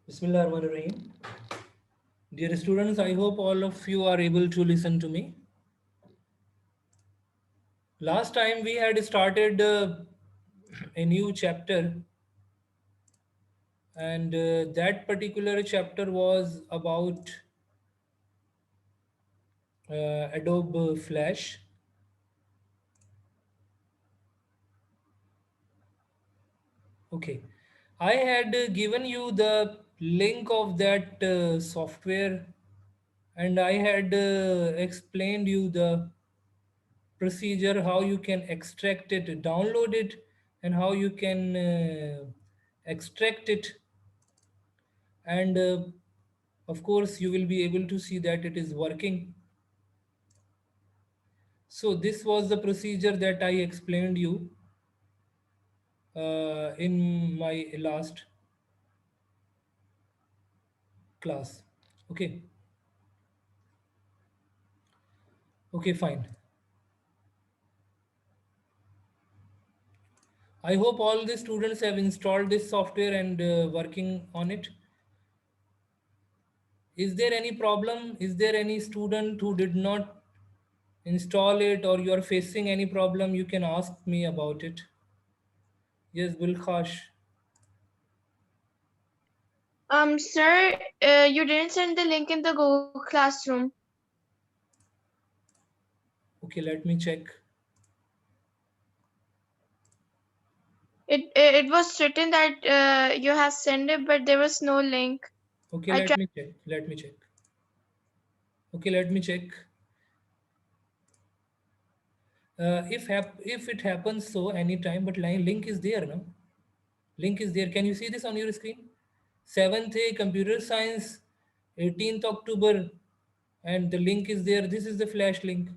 Bismillahirrahmanirrahim. Dear students, I hope all of you are able to listen to me. Last time we had started a new chapter, and that particular chapter was about Adobe Flash. Okay, I had given you the link of that software, and I had explained you the procedure how you can extract it, download it, and how you can extract it, and of course you will be able to see that it is working. So this was the procedure that I explained you in my last class. Okay, okay, fine. I hope all the students have installed this software and working on it. Is there any problem? Is there any student who did not install it, or you are facing any problem? You can ask me about it. Yes, Bulkhash. Sir, you didn't send the link in the Google Classroom. Okay, let me check. It was written that you have sent it, but there was no link. Okay, I let tried. me check. Let me check. Okay, let me check. If it happens so anytime, but link is there now. Link is there. Can you see this on your screen? 7th A Computer Science, 18th October, and the link is there. This is the flash link.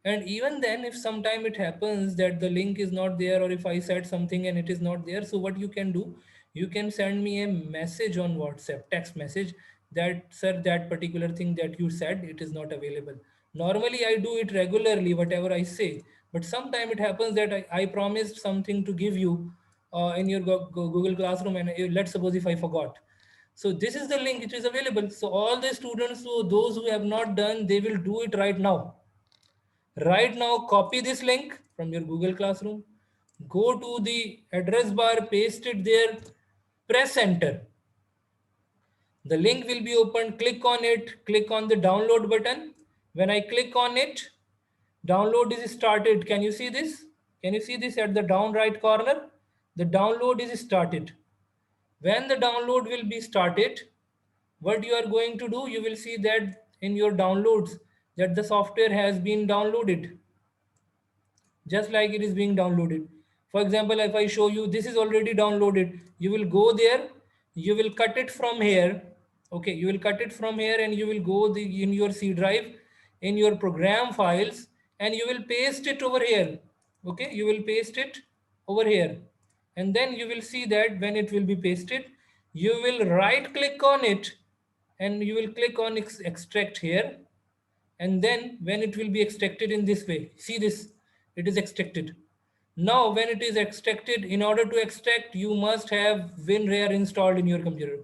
And even then, if sometime it happens that the link is not there, or if I said something and it is not there, so what you can do, you can send me a message on WhatsApp, text message, that sir, that particular thing that you said, it is not available. Normally I do it regularly, whatever I say, but sometime it happens that I promised something to give you in your Google Classroom, and let's suppose if I forgot. So this is the link, it is available. So all the students, who those who have not done, they will do it right now. Right now, copy this link from your Google Classroom, go to the address bar, paste it there, press enter. The link will be opened, click on it, click on the download button. When I click on it, download is started. Can you see this? Can you see this at the down right corner? The download is started. When the download will be started, what you are going to do, you will see that in your downloads that the software has been downloaded, just like it is being downloaded. For example, if I show you, this is already downloaded, you will go there, you will cut it from here. Okay, you will cut it from here, and you will go in your C drive, in your program files, and you will paste it over here. Okay, you will paste it over here, and then you will see that when it will be pasted, you will right click on it, and you will click on extract here, and then when it will be extracted in this way, see this, it is extracted. Now when it is extracted, in order to extract, you must have WinRAR installed in your computer.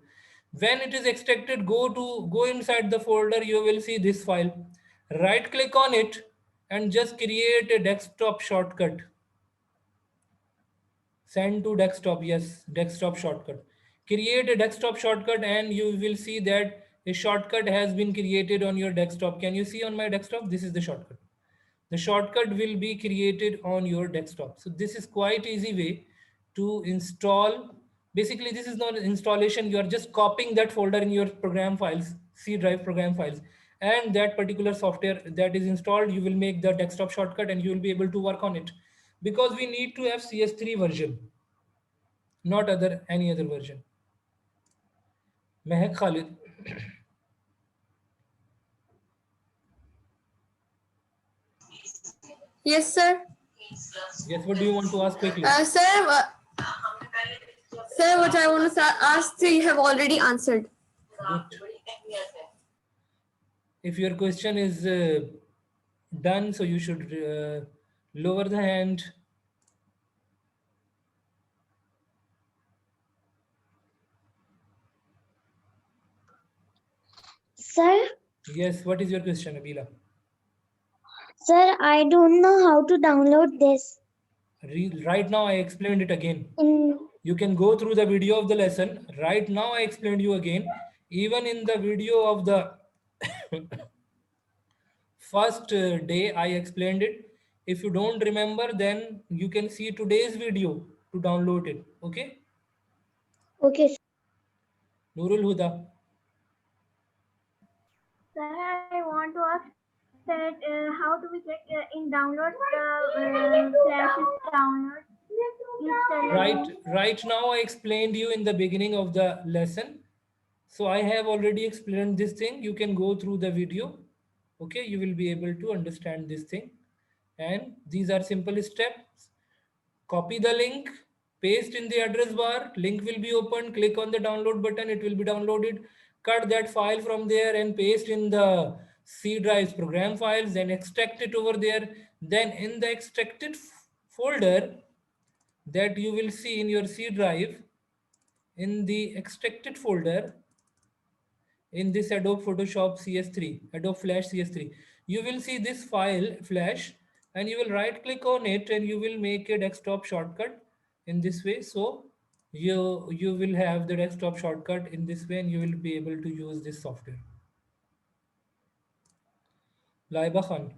When it is extracted, go inside the folder, you will see this file. Right click on it and just create a desktop shortcut. Send to desktop, yes, desktop shortcut. Create a desktop shortcut, and you will see that a shortcut has been created on your desktop. Can you see on my desktop? This is the shortcut. The shortcut will be created on your desktop. So this is quite easy way to install. Basically, this is not an installation. You are just copying that folder in your program files, C drive program files, and that particular software that is installed, you will make the desktop shortcut, and you will be able to work on it, because we need to have CS3 version, not any other version. Mehak Khalid. Yes, sir. Yes, what do you want to ask quickly? Sir, what I want to ask, you have already answered. Good. If your question is done, so you should lower the hand. Sir, Yes, what is your question, Abila? sir, I don't know how to download this. Right now I explained it again. In You can go through the video of the lesson. Right now I explained you again. Even in the video of the first day I explained it. If you don't remember, then you can see today's video to download it. Okay? okay, Nurul Huda. Sir, I want to ask that how do we check in download the flashes download? Right now I explained you in the beginning of the lesson. So I have already explained this thing. You can go through the video. Okay, you will be able to understand this thing. And these are simple steps. Copy the link, paste in the address bar, link will be opened, click on the download button, it will be downloaded. Cut that file from there and paste in the C drive's program files, then extract it over there. Then in the extracted folder that you will see in your C drive, in the extracted folder, in this Adobe Photoshop CS3, Adobe Flash CS3, you will see this file Flash, and you will right click on it and you will make a desktop shortcut in this way. So you will have the desktop shortcut in this way and you will be able to use this software. Laiba Khan.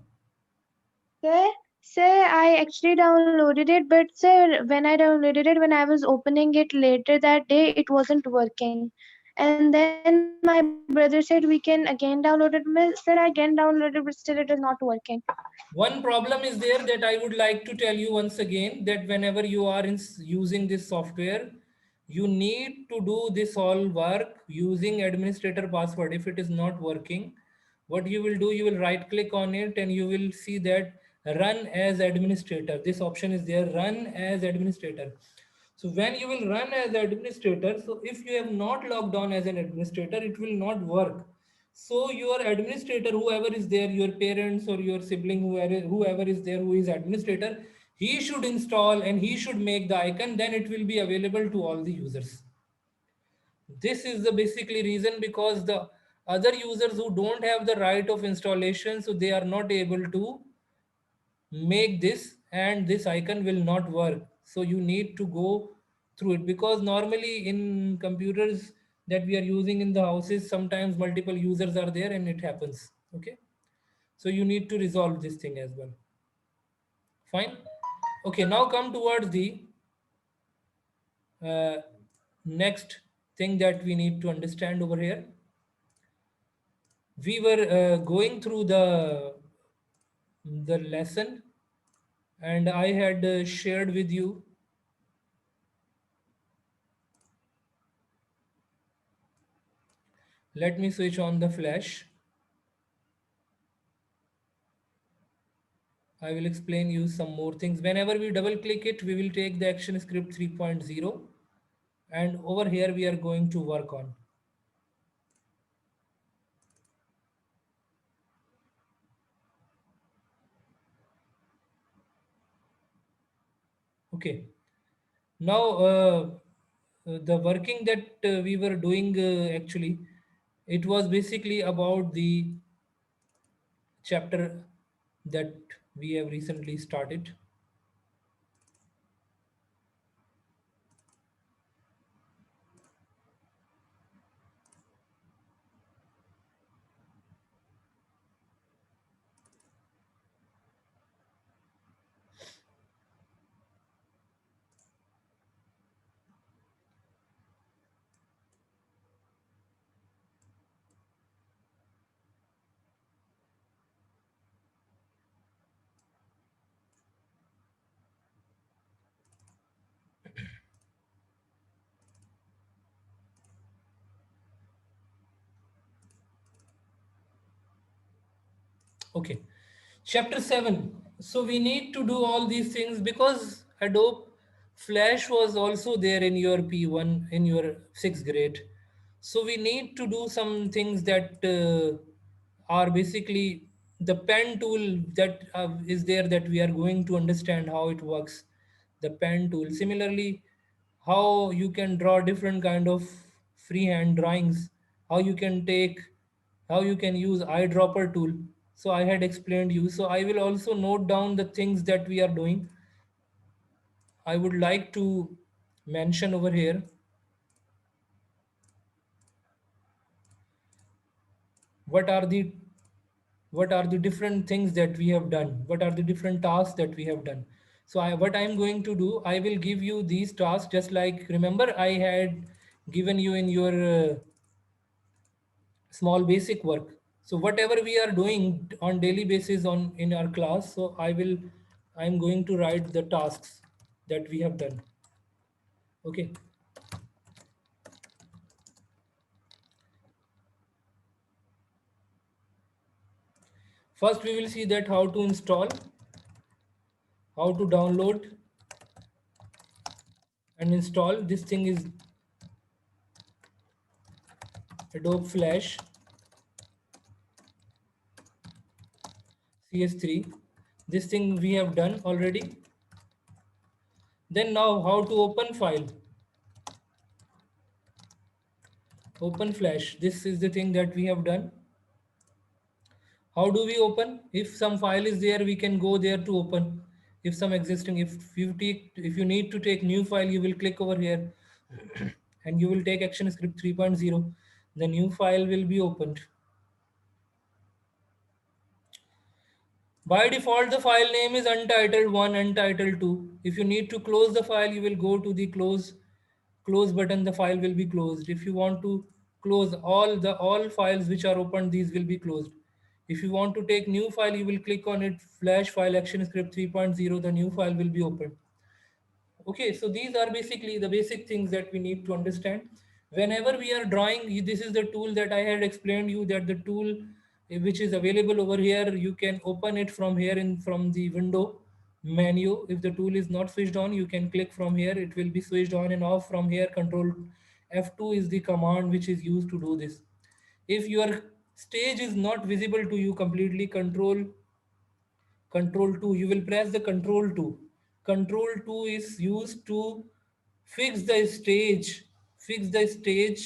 Sir, I actually downloaded it, but sir, when I downloaded it, when I was opening it later that day, it wasn't working. And then my brother said we can again download it. Sir, I again downloaded, but still it is not working. One problem is there that I would like to tell you once again, that whenever you are using this software, you need to do this all work using administrator password. If it is not working, what you will do, you will right click on it and you will see that run as administrator. This option is there, run as administrator. So when you will run as administrator, so if you have not logged on as an administrator, it will not work. So your administrator, whoever is there, your parents or your sibling, whoever is there who is administrator, he should install and he should make the icon, then it will be available to all the users. This is the basically reason, because the other users who don't have the right of installation, so they are not able to make this, and this icon will not work. So you need to go through it, because normally in computers that we are using in the houses, sometimes multiple users are there and it happens. Okay, so you need to resolve this thing as well. Fine. Okay, now come towards the uh, next thing that we need to understand over here. We were going through the lesson, and I had shared with you let me switch on the flash. I will explain you some more things. Whenever we double click it, we will take the action script 3.0, and over here we are going to work on. Okay. Now the working that we were doing, actually, it was basically about the chapter that we have recently started. Okay, chapter 7. So we need to do all these things because Adobe Flash was also there in your P1 in your 6th grade. So we need to do some things that are basically the pen tool that is there, that we are going to understand how it works. The pen tool. Similarly, how you can draw different kind of freehand drawings, how you can take how you can use eyedropper tool. So I had explained you. So I will also note down the things that we are doing. I would like to mention over here what are the different things that we have done, what are the different tasks that we have done. So what I'm going to do, I will give you these tasks, just like, remember I had given you in your small basic work. So whatever we are doing on daily basis on in our class, so I'm going to write the tasks that we have done. Okay. First we will see that how to install, how to download and install. This thing is Adobe Flash CS3. This thing we have done already. Then now how to open file. Open Flash. This is the thing that we have done. How do we open? If some file is there, we can go there to open. If some existing, if you need to take new file, you will click over here and you will take ActionScript 3.0. The new file will be opened. By default, the file name is untitled1, untitled2. If you need to close the file, you will go to the close button, the file will be closed. If you want to close all files which are opened, these will be closed. If you want to take new file, you will click on it, flash file ActionScript 3.0, the new file will be opened. Okay, so these are basically the basic things that we need to understand. Whenever we are drawing, this is the tool that I had explained you, that the tool which is available over here, you can open it from here from the window menu. If the tool is not switched on, you can click from here, it will be switched on and off from here. Control F2 is the command which is used to do this. If your stage is not visible to you completely, control 2, you will press the control 2. Control 2 is used to fix the stage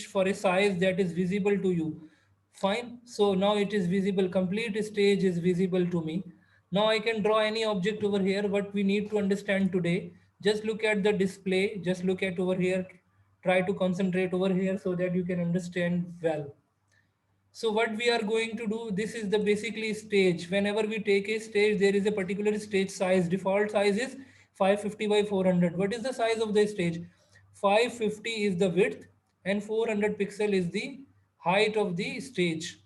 for a size that is visible to you. Fine. So now it is visible, complete stage is visible to me. Now I can draw any object over here. What we need to understand today, just look at the display, just look at over here, try to concentrate over here so that you can understand well. So what we are going to do, this is the basically stage. Whenever we take a stage, there is a particular stage size. Default size is 550 by 400. What is the size of the stage? 550 is the width and 400 pixel is the height of the stage.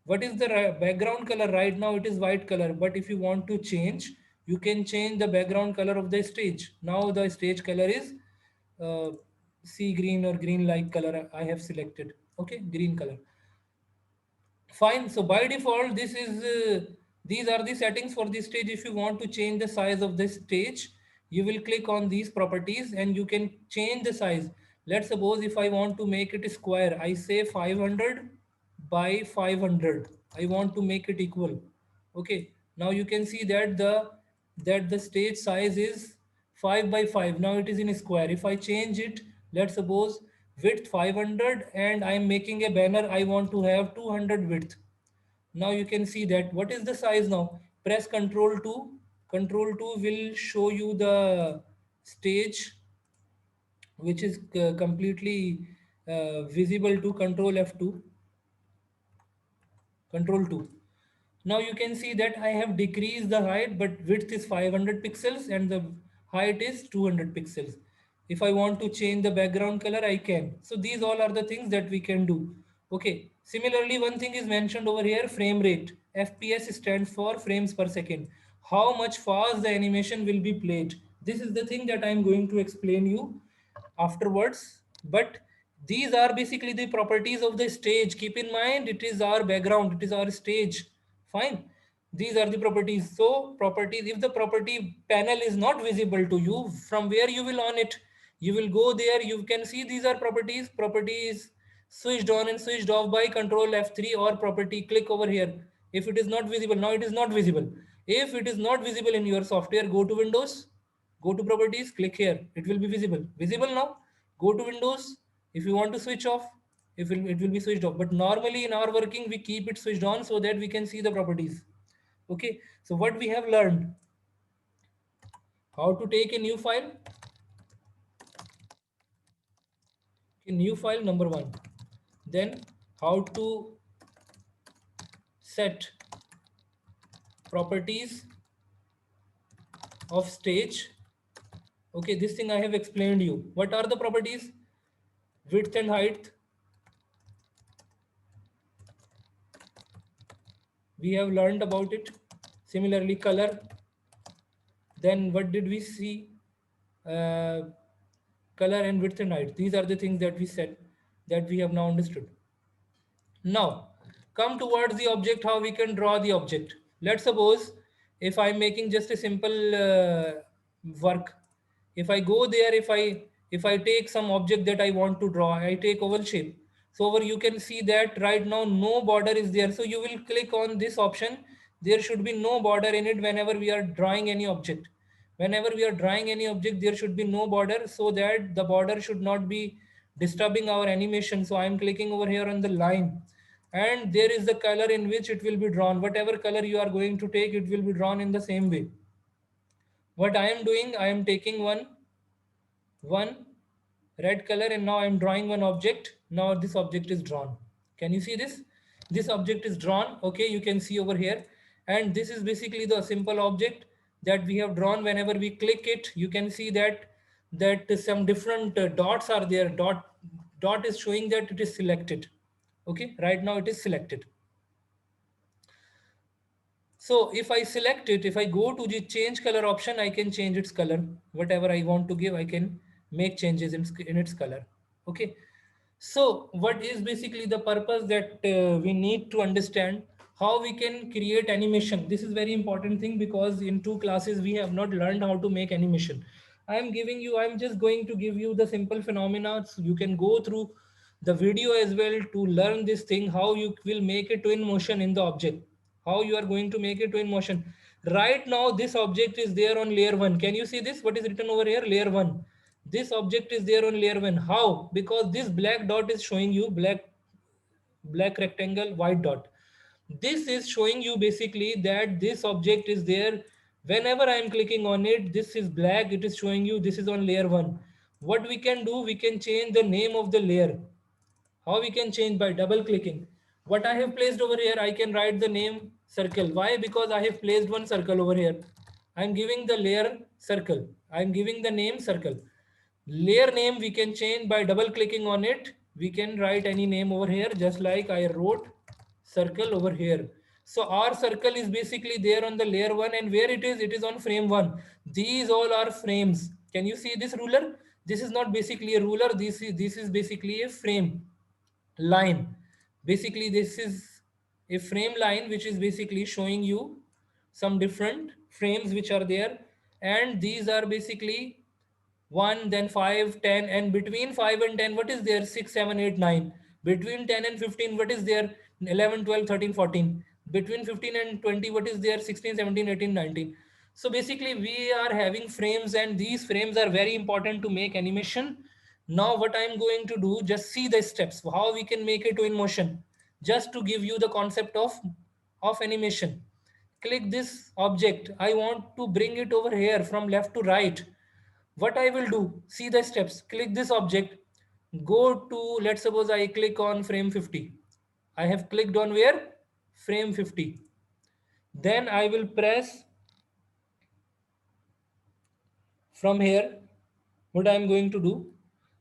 What is the background color? Right now it is white color, but if you want to change, you can change the background color of the stage. Now the stage color is sea green or green like color I have selected. Okay, green color. Fine. So by default, these are the settings for the stage. If you want to change the size of the stage, you will click on these properties and you can change the size. Let's suppose if I want to make it square, I say 500 by 500. I want to make it equal. Okay. Now you can see that the stage size is 5 by 5. Now it is in square. If I change it, let's suppose width 500 and I'm making a banner, I want to have 200 width. Now you can see that what is the size now. Press Control 2. Control 2 will show you the stage which is completely visible to Control F2. Control 2. Now you can see that I have decreased the height, but width is 500 pixels and the height is 200 pixels. If I want to change the background color, I can. So these all are the things that we can do. Okay. Similarly, one thing is mentioned over here, frame rate. FPS stands for frames per second. How much fast the animation will be played. This is the thing that I am going to explain you afterwards. But these are basically the properties of the stage. Keep in mind, it is our background, it is our stage. Fine. These are the properties. So properties, if the property panel is not visible to you, from where you will on it, you will go there, you can see these are properties. Properties switched on and switched off by Control F3 or property, click over here. If it is not visible, now it is not visible. If it is not visible in your software, go to Windows, go to properties, click here, it will be visible. Visible now. Go to Windows. If you want to switch off, if it will be switched off. But normally in our working, we keep it switched on so that we can see the properties. Okay, so what we have learned, how to take a new file. A new file, number one. Then how to set properties of stage. Okay, this thing I have explained you. What are the properties? Width and height. We have learned about it. Similarly, color. Then what did we see? Color and width and height. These are the things that we said, that we have now understood. Now, come towards the object, how we can draw the object. Let's suppose if I'm making just a simple work, if I go there, if I take some object that I want to draw, I take oval shape. So over you can see that right now no border is there. So you will click on this option. There should be no border in it whenever we are drawing any object. Whenever we are drawing any object, there should be no border, so that the border should not be disturbing our animation. So I am clicking over here on the line, and there is the color in which it will be drawn. Whatever color you are going to take, it will be drawn in the same way. What I am doing, I am taking one red color, and now I am drawing one object. Now this object is drawn. Can you see this? This object is drawn. Okay, you can see over here. And this is basically the simple object that we have drawn. Whenever we click it, you can see that some different dots are there. Dot is showing that it is selected. Okay, right now it is selected. So if I select it, if I go to the change color option, I can change its color. Whatever I want to give, I can make changes in its color. Okay. So what is basically the purpose that we need to understand how we can create animation. This is very important thing, because in 2 classes we have not learned how to make animation. I'm just going to give you the simple phenomena. So you can go through the video as well to learn this thing, how you will make a twin motion in the object, how you are going to make a twin motion. Right now this object is there on layer 1. Can you see this? What is written over here? Layer 1. This object is there on layer 1. How? Because this black dot is showing you black rectangle, white dot. This is showing you basically that this object is there. Whenever I am clicking on it, this is black. It is showing you this is on layer 1. What we can do, we can change the name of the layer. How we can change? By double clicking. What I have placed over here, I can write the name circle. Why? Because I have placed one circle over here. I'm giving the layer circle. I'm giving the name circle. Layer name we can change by double clicking on it. We can write any name over here, just like I wrote circle over here. So our circle is basically there on the layer 1, and where it is on frame 1. These all are frames. Can you see this ruler? This is not basically a ruler. This is basically a frame line. Basically this is a frame line which is basically showing you some different frames which are there, and these are basically 1, then 5, 10, and between 5 and 10 what is there? 6, 7, 8, 9. Between 10 and 15 what is there? 11, 12, 13, 14. Between 15 and 20 what is there? 16, 17, 18, 19. So basically we are having frames, and these frames are very important to make animation. Now what I'm going to do, just see the steps how we can make it in motion, just to give you the concept of animation. Click this object. I want to bring it over here from left to right. What I will do, see the steps. Click this object, go to, let's suppose I click on frame 50. I have clicked on where? Frame 50. Then I will press from here. What I am going to do,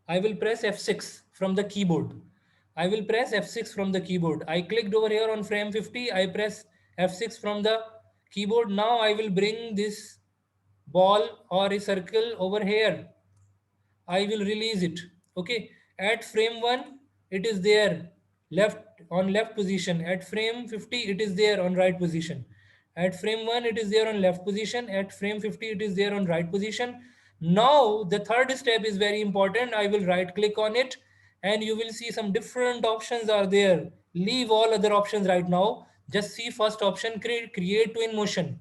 I will press F6 from the keyboard. I will press F6 from the keyboard. I clicked over here on frame 50. I press F6 from the keyboard. Now I will bring this ball or a circle over here. I will release it. Okay. At frame 1, it is there left position. At frame 50, it is there on right position. At frame 1, it is there on left position. At frame 50, it is there on right position. Now the third step is very important. I will right click on it, and you will see some different options are there. Leave all other options right now. Just see first option, create twin motion.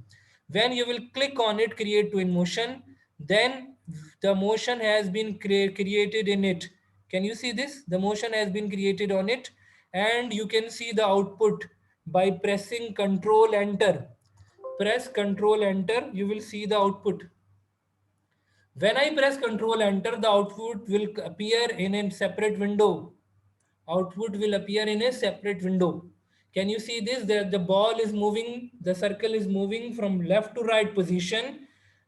When you will click on it, create twin motion, then the motion has been created in it. Can you see this? The motion has been created on it, and you can see the output by pressing Control Enter. Press Control Enter, you will see the output. When I press Control Enter, the output will appear in a separate window. Output will appear in a separate window. Can you see this? The ball is moving, the circle is moving from left to right position,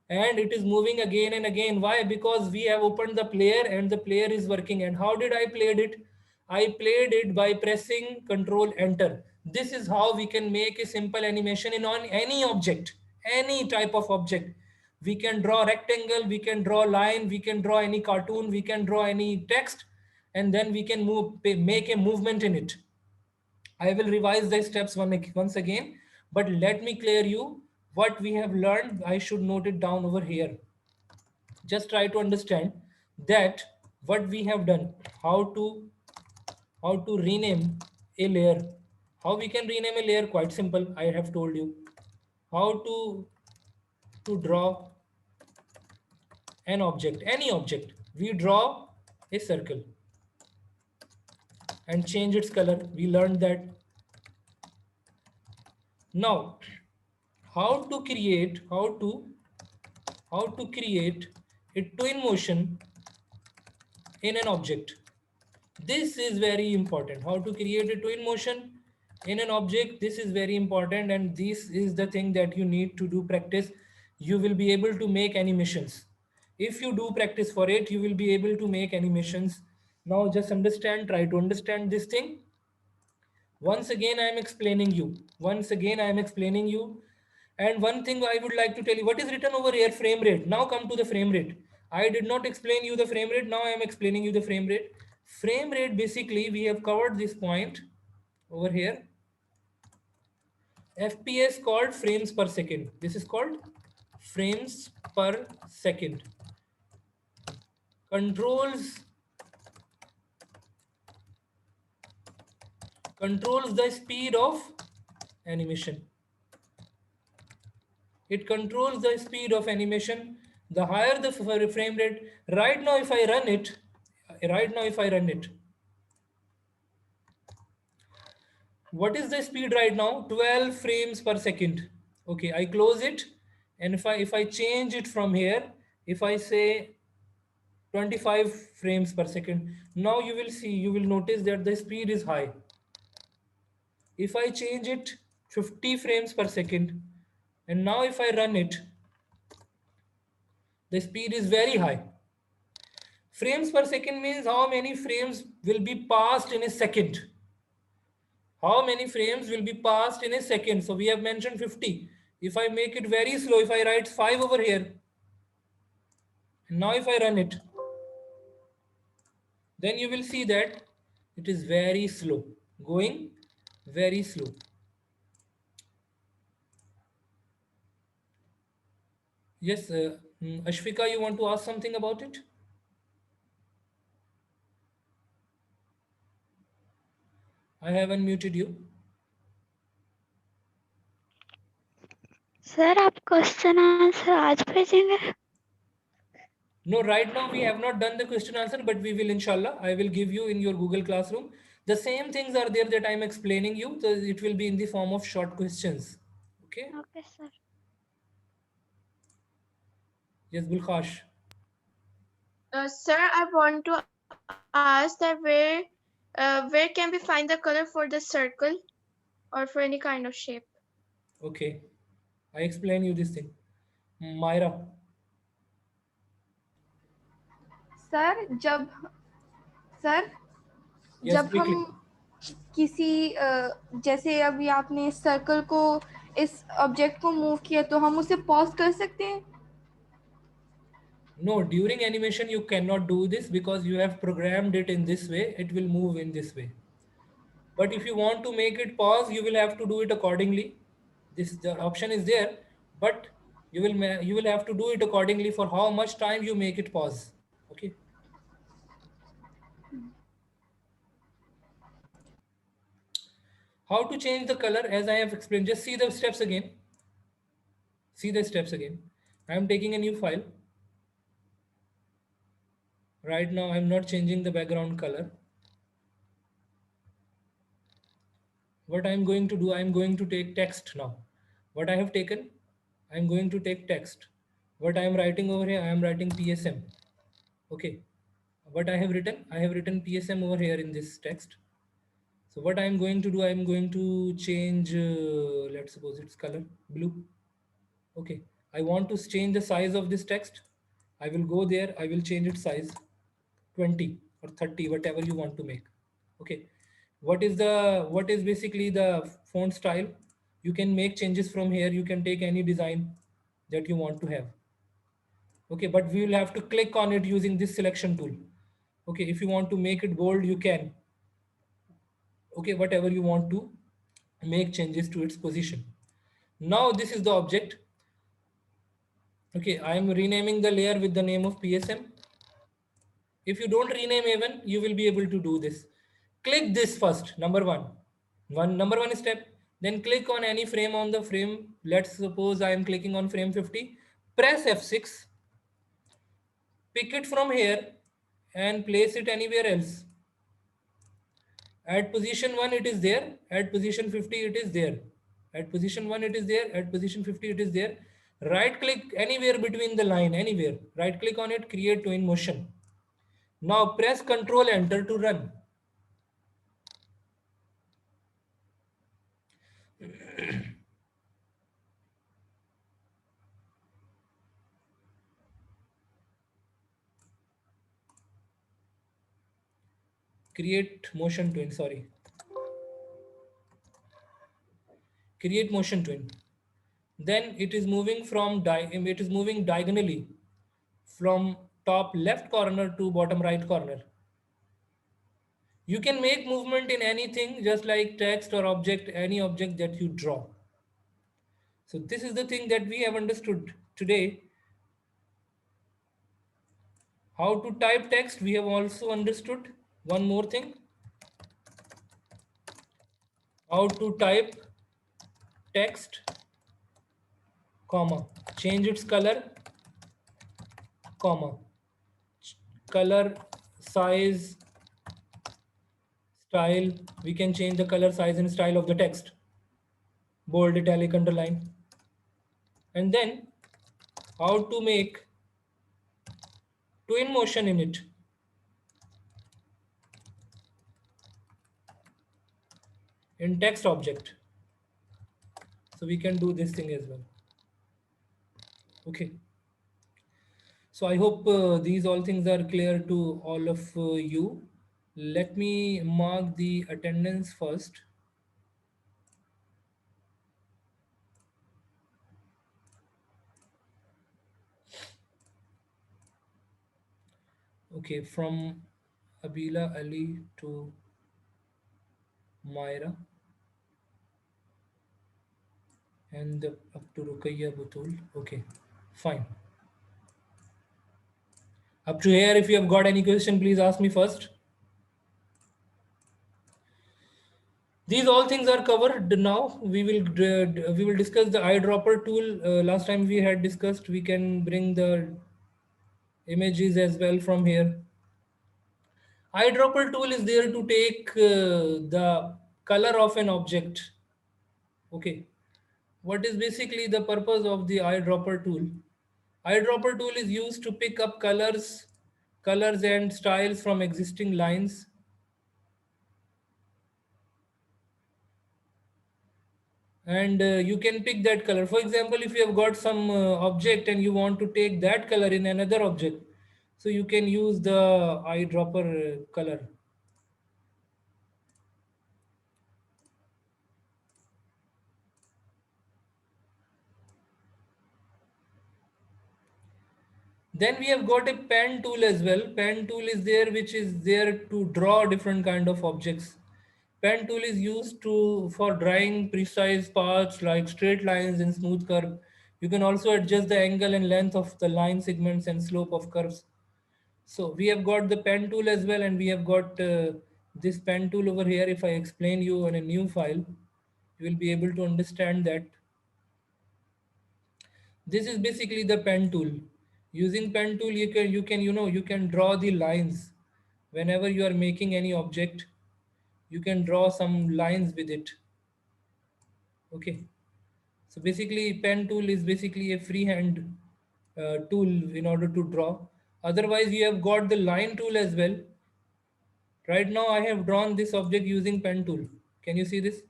and it is moving again and again. Why? Because we have opened the player and the player is working. And how did I played it? I played it by pressing Control Enter. This is how we can make a simple animation in on any object, any type of object. We can draw rectangle, we can draw line, we can draw any cartoon, we can draw any text, and then we can make a movement in it. I will revise the steps once again, but let me clear you what we have learned. I should note it down over here. Just try to understand that what we have done, how to rename a layer. How we can rename a layer? Quite simple. I have told you how to draw an object, any object. We draw a circle and change its color. We learned that. Now, how to create a twin motion in an object. This is very important. How to create a twin motion in an object. This is very important, and this is the thing that you need to do practice. You will be able to make animations. If you do practice for it, you will be able to make animations. Now just understand, try to understand this thing. Once again, I am explaining you. And one thing I would like to tell you, what is written over here? Frame rate. Now come to the frame rate. I did not explain you the frame rate. Now I am explaining you the frame rate. Frame rate, basically, we have covered this point over here. FPS called frames per second. This is called frames per second. Controls the speed of animation. It controls the speed of animation. The higher the frame rate, right now if I run it, what is the speed right now? 12 frames per second. Okay, I close it, and if I change it from here, if I say 25 frames per second, now you will notice that the speed is high. If I change it 50 frames per second, and now if I run it, the speed is very high. Frames per second means how many frames will be passed in a second. How many frames will be passed in a second? So we have mentioned 50. If I make it very slow, if I write 5 over here, and now if I run it, then you will see that it is very slow, going very slow. Yes, Ashvika, you want to ask something about it? I have unmuted you. Sir आप question answer आज भेजेंगे? No, right now we have not done the question answer, but we will, inshallah. I will give you in your Google Classroom. The same things are there that I'm explaining you. So it will be in the form of short questions. Okay? Okay, sir. Yes, Gulkhash. Sir, I want to ask that where can we find the color for the circle or for any kind of shape? Okay. I explain you this thing. Myra. Sir जब Yes, जब quickly. हम किसी जैसे अभी आपने circle को इस object को मूव किया तो हम उसे पॉज कर सकते हैं? No, during animation you cannot do this because you have programmed it in this way. It will move in this way. But if you want to make it pause, you will have to do it accordingly. The option is there, but you will have to do it accordingly for how much time you make it pause. Okay. How to change the color, as I have explained, just see the steps again. See the steps again. I am taking a new file. Right now I'm not changing the background color. What I'm going to do, I'm going to take text now. What I have taken, I'm going to take text. What I am writing over here, I am writing PSM. Okay. What I have written PSM over here in this text. So what I am going to do, I am going to change, let's suppose it's color blue. Okay. I want to change the size of this text. I will go there. I will change its size 20 or 30, whatever you want to make. Okay. What is basically the font style? You can make changes from here. You can take any design that you want to have. Okay, but we will have to click on it using this selection tool. Okay, if you want to make it bold, you can. Okay, whatever you want to make changes to its position. Now this is the object. Okay, I am renaming the layer with the name of PSM. If you don't rename even, you will be able to do this. Click this first, number one. Number one step. Then click on any frame on the frame. Let's suppose I am clicking on frame 50. Press F6. Pick it from here and place it anywhere else. At position 1 it is there, at position 50 it is there. At position 1 it is there, at position 50 it is there. Right click anywhere between the line, anywhere. Right click on it, create to in motion. Now press Ctrl Enter to run. Create motion twin, sorry. Create motion twin. Then it is moving diagonally from top left corner to bottom right corner. You can make movement in anything, just like text or object, any object that you draw. So this is the thing that we have understood today. How to type text, we have also understood. One more thing. How to type text, comma, change its color, comma, color, size, style. We can change the color, size and style of the text. Bold, italic, underline. And then how to make twin motion in it. In text object. So we can do this thing as well. Okay. So I hope these all things are clear to all of you. Let me mark the attendance first. Okay, from Abila Ali to Myra and up to Ruqayya Butul. Okay, fine. Up to here, if you have got any question, please ask me first. These all things are covered now. We will discuss the eyedropper tool. Last time we had discussed, we can bring the images as well from here. Eyedropper tool is there to take the color of an object. Okay. What is basically the purpose of the eyedropper tool? Eyedropper tool is used to pick up colors and styles from existing lines. And you can pick that color. For example, if you have got some object and you want to take that color in another object, so you can use the eyedropper color. Then we have got a pen tool as well. Pen tool is there, which is there to draw different kind of objects. Pen tool is used for drawing precise paths like straight lines and smooth curve. You can also adjust the angle and length of the line segments and slope of curves. So we have got the pen tool as well, and we have got this pen tool over here. If I explain you on a new file, you will be able to understand that. This is basically the pen tool. Using pen tool, you can draw the lines. Whenever you are making any object, you can draw some lines with it. Okay. So basically, pen tool is basically a freehand tool in order to draw. Otherwise, you have got the line tool as well. Right now, I have drawn this object using pen tool. Can you see this?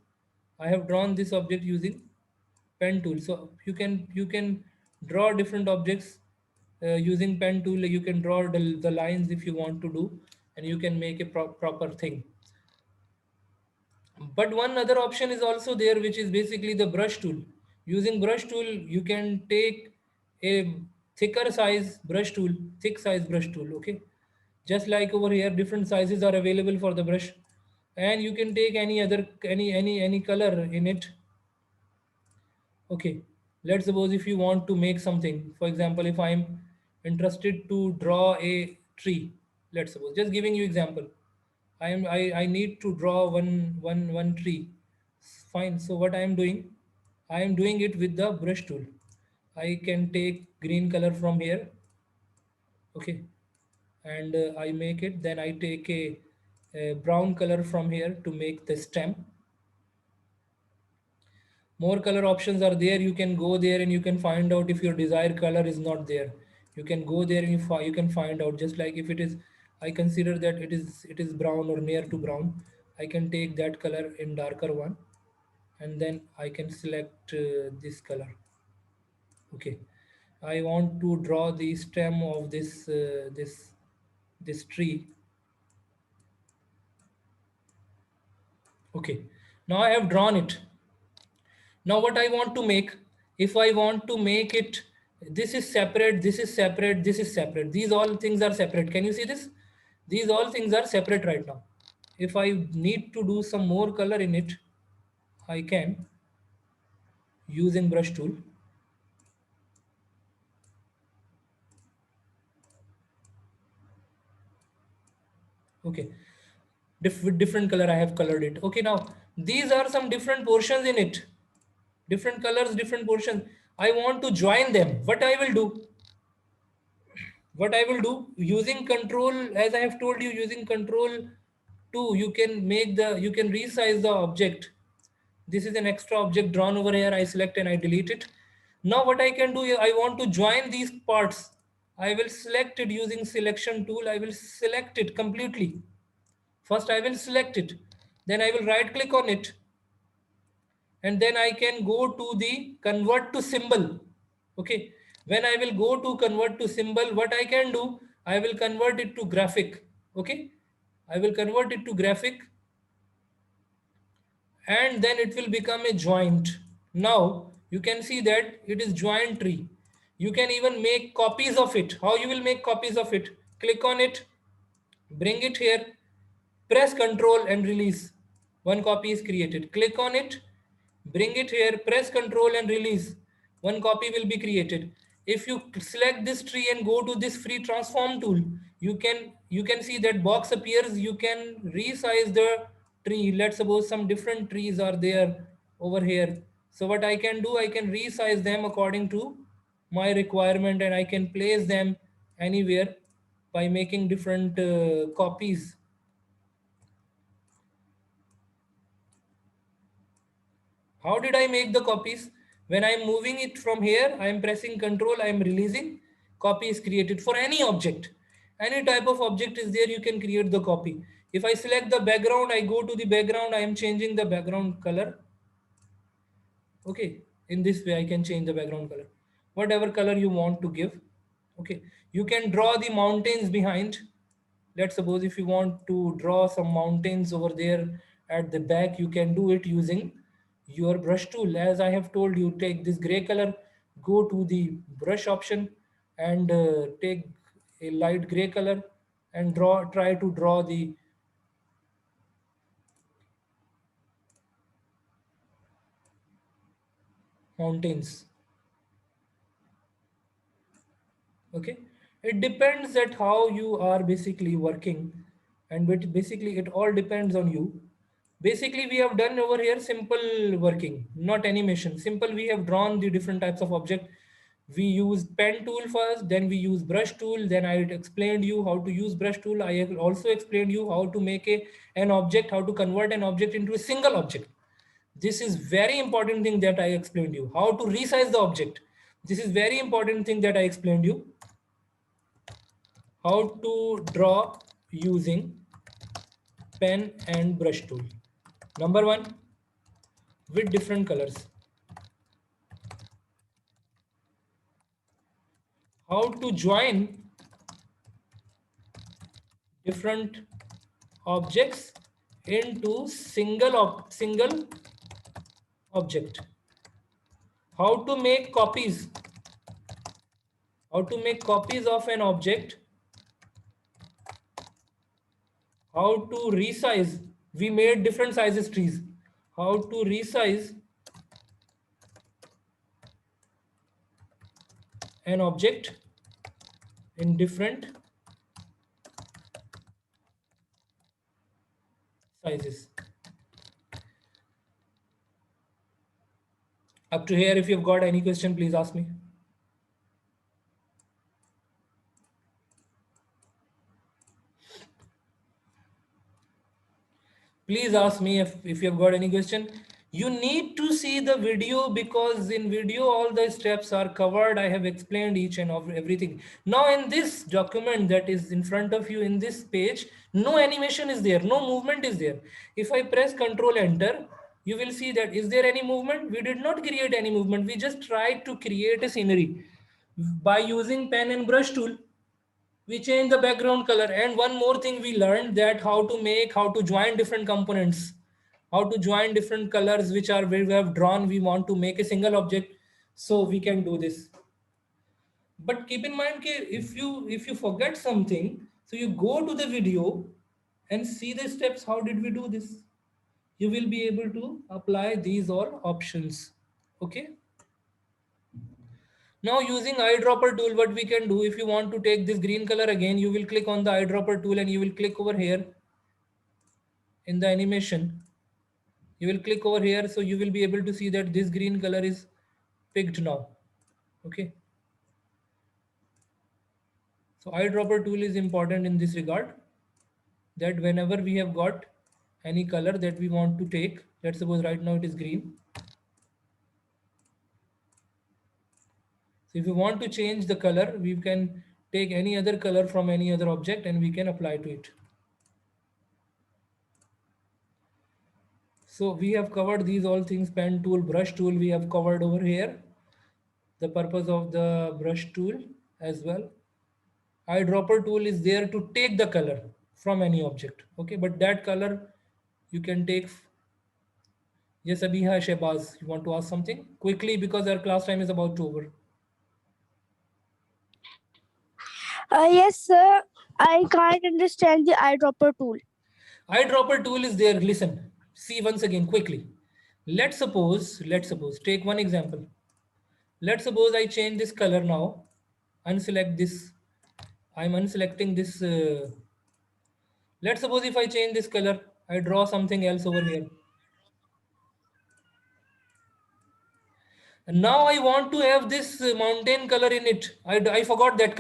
I have drawn this object using pen tool. So you can draw different objects using pen tool. You can draw the lines if you want to do, and you can make a proper thing. But one other option is also there, which is basically the brush tool. Using brush tool, you can take a thick size brush tool. Okay, just like over here, different sizes are available for the brush, and you can take any other any color in it. Okay, let's suppose if you want to make something, for example, if I'm interested to draw a tree, let's suppose, just giving you example, I need to draw one tree. Fine. So what I am doing, I am doing it with the brush tool. I can take green color from here. Okay, and I make it. Then I take a brown color from here to make the stem. More color options are there. You can go there and you can find out if your desired color is not there. You can go there and you can find out. Just like if it is, I consider that it is brown or near to brown, I can take that color in darker one, and then I can select this color. Okay, I want to draw the stem of this tree. Okay, now I have drawn it. Now what I want to make, if I want to make it, this is separate, this is separate, this is separate. These all things are separate. Can you see this? These all things are separate right now. If I need to do some more color in it, I can using brush tool. Okay, with different color I have colored it. Okay, now these are some different portions in it. Different colors, different portions. I want to join them. What I will do, using control, as I have told you, using control 2, you can resize the object. This is an extra object drawn over here. I select and I delete it. Now what I can do, I want to join these parts. I will select it using selection tool. I will select it completely. First I will select it, then I will right click on it, and then I can go to the convert to symbol. Okay, when I will go to convert to symbol, what I can do, I will convert it to graphic. Okay, I will convert it to graphic, and then it will become a joint. Now you can see that it is joint tree. You can even make copies of it. How you will make copies of it? Click on it, bring it here, press Ctrl and release. One copy is created. Click on it, bring it here, press Ctrl and release. One copy will be created. If you select this tree and go to this free transform tool, you can see that box appears. You can resize the tree. Let's suppose some different trees are there over here. So what I can do, I can resize them according to my requirement, and I can place them anywhere by making different copies. How did I make the copies? When I'm moving it from here, I'm pressing Control, I'm releasing, copy is created for any object. Any type of object is there, you can create the copy. If I select the background, I go to the background, I am changing the background color. Okay, in this way I can change the background color. Whatever color you want to give. Okay, you can draw the mountains behind. Let's suppose if you want to draw some mountains over there at the back, you can do it using your brush tool. As I have told you, take this gray color, go to the brush option, and take a light gray color and try to draw the mountains. Okay, it depends at how you are basically working, and basically it all depends on you. Basically we have done over here simple working, not animation. Simple, we have drawn the different types of object. We used pen tool first, then we use brush tool. Then I explained you how to use brush tool. I also explained you how to make an object, how to convert an object into a single object. This is very important thing that I explained you. How to resize the object. This is very important thing that I explained you. How to draw using pen and brush tool. Number one, with different colors. How to join different objects into single object. How to make copies. How to make copies of an object. How to resize. We made different sizes trees. How to resize an object in different sizes. Up to here, if you've got any question, please ask me. Please ask me if you've got any question. You need to see the video, because in video all the steps are covered. I have explained each and everything. Now in this document that is in front of you, in this page, no animation is there, no movement is there. If I press Control Enter, you will see that is there any movement? We did not create any movement. We just tried to create a scenery by using pen and brush tool. We change the background color. And one more thing we learned, that how to join different components, how to join different colors which are we have drawn. We want to make a single object, so we can do this. But keep in mind that if you forget something, so you go to the video and see the steps. How did we do this? You will be able to apply these all options. Okay. Now using eyedropper tool, what we can do, if you want to take this green color again, you will click on the eyedropper tool and you will click over here in the animation. You will click over here, so you will be able to see that this green color is picked now. Okay. So eyedropper tool is important in this regard, that whenever we have got any color that we want to take, let's suppose right now it is green. So if you want to change the color, we can take any other color from any other object and we can apply to it. So we have covered these all things. Pen tool, brush tool, we have covered over here. The purpose of the brush tool as well. Eyedropper tool is there to take the color from any object. Okay, but that color you can take. Yes, Abiha Shehbaz, you want to ask something? Quickly, because our class time is about to over. Yes, sir. I can't understand the eyedropper tool. Eyedropper tool is there. Listen, see once again quickly. Let's suppose, take one example. Let's suppose I change this color now. Unselect this. I'm unselecting this. Let's suppose if I change this color, I draw something else over here. And now I want to have this mountain color in it. I forgot that color.